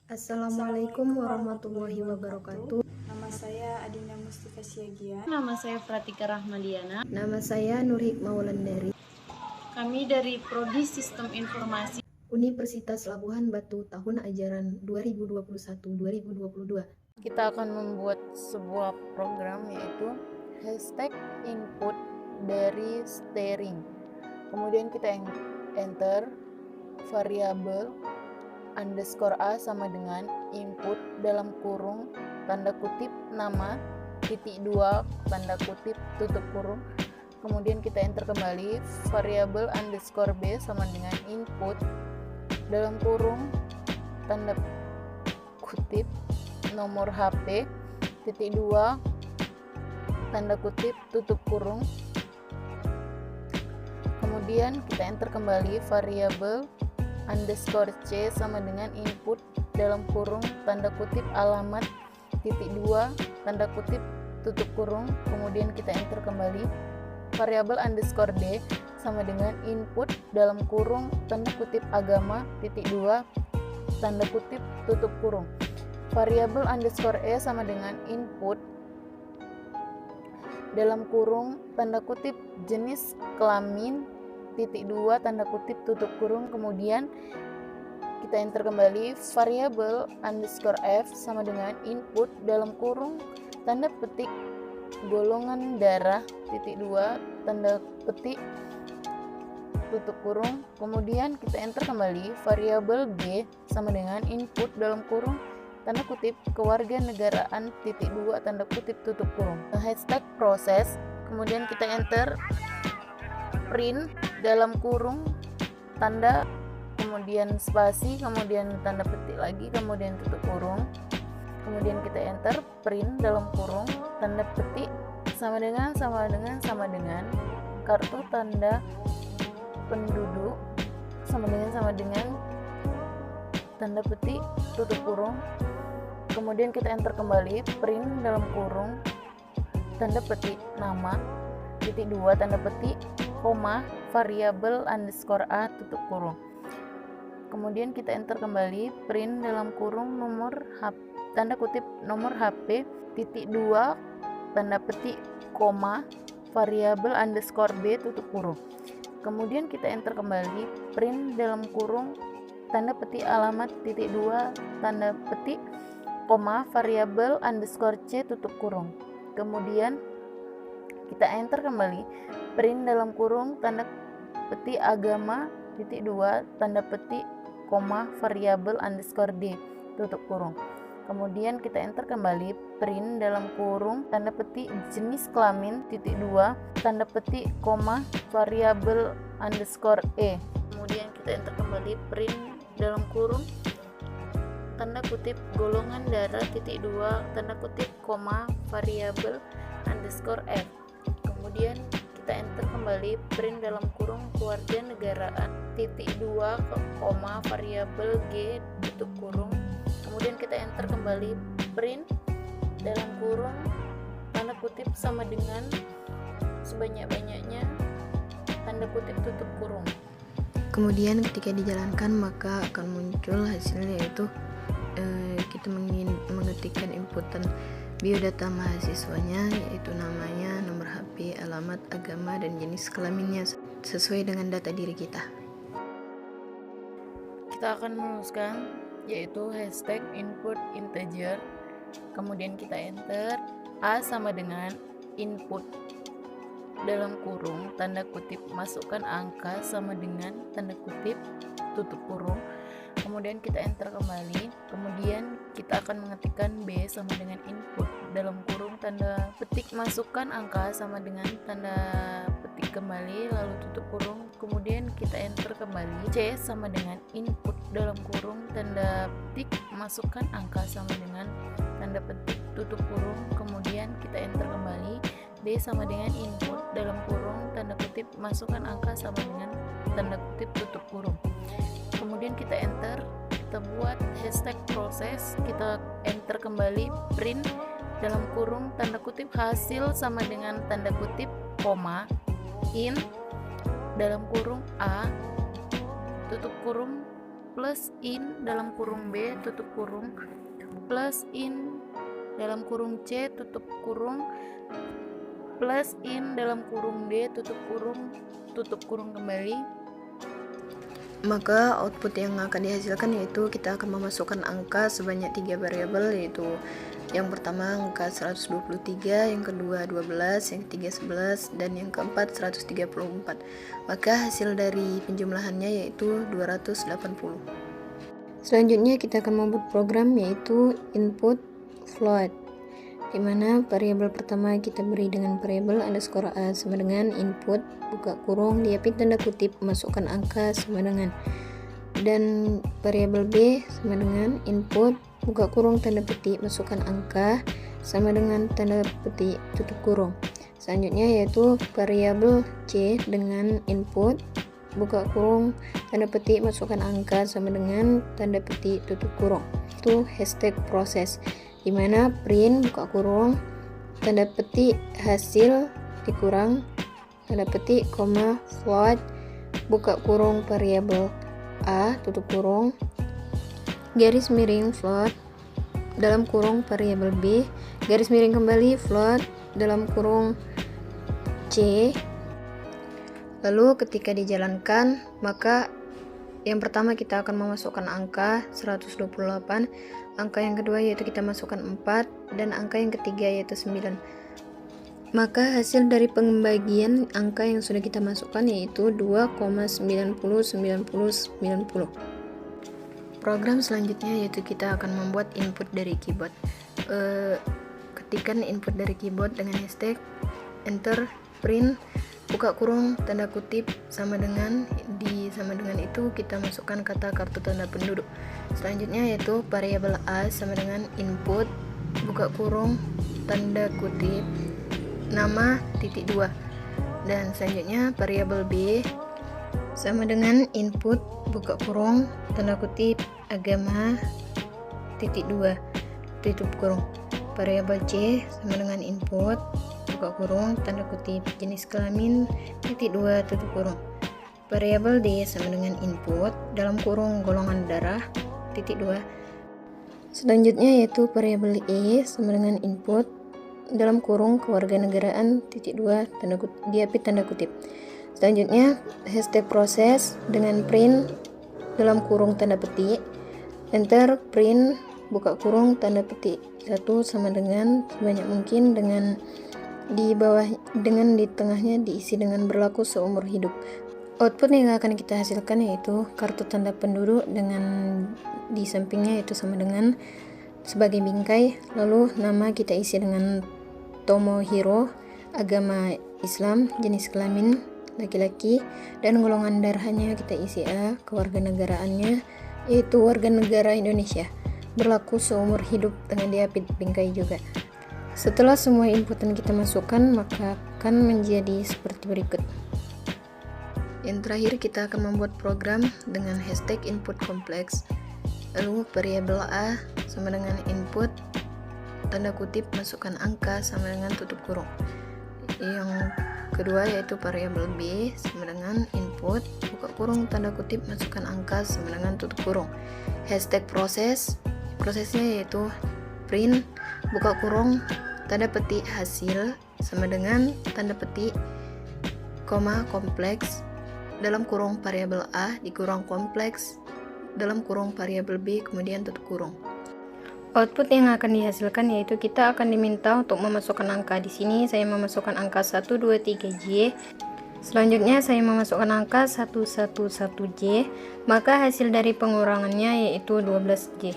Assalamualaikum warahmatullahi wabarakatuh. Nama saya Adinda Mustika Siagian. Nama saya Pratika Rahmadiana. Nama saya Nur Hikmah Wulandari. Kami dari Prodi Sistem Informasi Universitas Labuhan Batu tahun ajaran 2021-2022. Kita akan membuat sebuah program yaitu hashtag input dari steering. Kemudian kita enter variabel underscore A sama dengan input dalam kurung tanda kutip nama titik 2 tanda kutip tutup kurung. Kemudian kita enter kembali variabel underscore B sama dengan input dalam kurung tanda kutip nomor HP titik 2 tanda kutip tutup kurung. Kemudian kita enter kembali variabel underscore C sama dengan input dalam kurung tanda kutip alamat titik 2 tanda kutip tutup kurung. Kemudian kita enter kembali variabel underscore D sama dengan input dalam kurung tanda kutip agama titik 2 tanda kutip tutup kurung. Variabel underscore E sama dengan input dalam kurung tanda kutip jenis kelamin titik 2 tanda kutip tutup kurung. Kemudian kita enter kembali variabel underscore F sama dengan input dalam kurung tanda petik golongan darah titik 2 tanda petik tutup kurung. Kemudian kita enter kembali variabel G sama dengan input dalam kurung tanda kutip kewarganegaraan titik 2 tanda kutip tutup kurung. Hashtag proses. Kemudian kita enter print dalam kurung tanda kemudian spasi kemudian tanda petik lagi kemudian tutup kurung. Kemudian kita enter print dalam kurung tanda petik sama dengan kartu tanda penduduk sama dengan tanda petik tutup kurung. Kemudian kita enter kembali print dalam kurung tanda petik nama titik 2 tanda petik koma variabel underscore A tutup kurung. Kemudian kita enter kembali print dalam kurung nomor tanda kutip nomor HP titik 2 tanda petik koma variabel underscore B tutup kurung. Kemudian kita enter kembali print dalam kurung tanda petik alamat titik 2 tanda petik koma variabel underscore C tutup kurung. Kemudian kita enter kembali print dalam kurung tanda petik agama titik 2 tanda petik koma variabel underscore D tutup kurung. Kemudian kita enter kembali print dalam kurung tanda petik jenis kelamin titik 2 tanda petik koma variabel underscore E. Kemudian kita enter kembali print dalam kurung tanda kutip golongan darah titik 2 tanda kutip koma variabel underscore F. Kemudian kita enter kembali print dalam kurung kewarganegaraan titik 2 koma variabel G tutup kurung. Kemudian kita enter kembali print dalam kurung tanda kutip sama dengan sebanyak-banyaknya tanda kutip tutup kurung. Kemudian ketika dijalankan maka akan muncul hasilnya, yaitu kita mengetikkan inputan biodata mahasiswanya, yaitu namanya, nomor HP, alamat, agama, dan jenis kelaminnya sesuai dengan data diri kita. Kita akan menuliskan yaitu hashtag input integer. Kemudian kita enter A sama dengan input dalam kurung tanda kutip masukkan angka sama dengan tanda kutip tutup kurung. Kemudian kita enter kembali. Kemudian kita akan mengetikkan B sama dengan input dalam kurung tanda petik masukkan angka sama dengan tanda petik kembali lalu tutup kurung. Kemudian kita enter kembali C sama dengan input dalam kurung tanda petik masukkan angka sama dengan tanda petik tutup kurung. Kemudian kita enter kembali D sama dengan input dalam kurung tanda kutip masukkan angka sama dengan tanda kutip tutup kurung. Kemudian kita enter, kita buat hashtag proses, kita enter kembali print dalam kurung tanda kutip hasil sama dengan tanda kutip koma in dalam kurung A tutup kurung plus in dalam kurung B tutup kurung plus in dalam kurung C tutup kurung plus in dalam kurung D tutup kurung kembali. Maka output yang akan dihasilkan yaitu kita akan memasukkan angka sebanyak 3 variabel, yaitu yang pertama angka 123, yang kedua 12, yang ketiga 11, dan yang keempat 134. Maka hasil dari penjumlahannya yaitu 280. Selanjutnya kita akan membuat program yaitu input float, di mana variabel pertama kita beri dengan variabel underscore a sama dengan input buka kurung diapit tanda kutip masukkan angka sama dengan, dan variabel b sama dengan input buka kurung tanda petik masukkan angka sama dengan tanda petik tutup kurung. Selanjutnya yaitu variabel c dengan input buka kurung tanda petik masukkan angka sama dengan tanda petik tutup kurung. Itu hashtag proses, dimana print buka kurung tanda petik hasil dikurang tanda petik koma float buka kurung variabel a tutup kurung garis miring float dalam kurung variabel b garis miring kembali float dalam kurung c. Lalu ketika dijalankan, maka yang pertama kita akan memasukkan angka 128, angka yang kedua yaitu kita masukkan 4, dan angka yang ketiga yaitu 9. Maka hasil dari pembagian angka yang sudah kita masukkan yaitu 2,909090. Program selanjutnya yaitu kita akan membuat input dari keyboard. Ketikkan input dari keyboard dengan hashtag enter print buka kurung tanda kutip sama dengan itu kita masukkan kata kartu tanda penduduk. Selanjutnya yaitu variabel a sama dengan input buka kurung tanda kutip nama titik 2, dan selanjutnya variabel b sama dengan input buka kurung tanda kutip agama titik 2 tutup kurung. Variabel c sama dengan input buka kurung tanda kutip jenis kelamin titik 2 tutup kurung. Variabel d sama dengan input dalam kurung golongan darah titik 2. Selanjutnya yaitu variabel e sama dengan input dalam kurung kewarganegaraan titik 2 diapit tanda kutip. Selanjutnya hashtag proses dengan print dalam kurung tanda petik enter print buka kurung tanda petik 1 sama dengan sebanyak mungkin, dengan di bawah dengan di tengahnya diisi dengan berlaku seumur hidup. Output yang akan kita hasilkan yaitu kartu tanda penduduk dengan di sampingnya yaitu sama dengan sebagai bingkai, lalu nama kita isi dengan Tomohiro, agama Islam, jenis kelamin laki-laki, dan golongan darahnya kita isi A, kewarganegaraannya yaitu warga negara Indonesia, berlaku seumur hidup dengan diapit bingkai juga. Setelah semua inputan kita masukkan, maka akan menjadi seperti berikut. Yang terakhir kita akan membuat program dengan hashtag input kompleks, lalu variabel a sama dengan input tanda kutip masukkan angka sama dengan tutup kurung. Yang kedua yaitu variabel b sama dengan input buka kurung tanda kutip masukkan angka sama dengan tutup kurung. Hashtag prosesnya yaitu print buka kurung tanda petik hasil sama dengan tanda petik koma kompleks dalam kurung variabel a dikurang kompleks dalam kurung variabel b kemudian tutup kurung. Output yang akan dihasilkan yaitu kita akan diminta untuk memasukkan angka. Di sini saya memasukkan angka 123J. Selanjutnya saya memasukkan angka 111J, maka hasil dari pengurangannya yaitu 12J.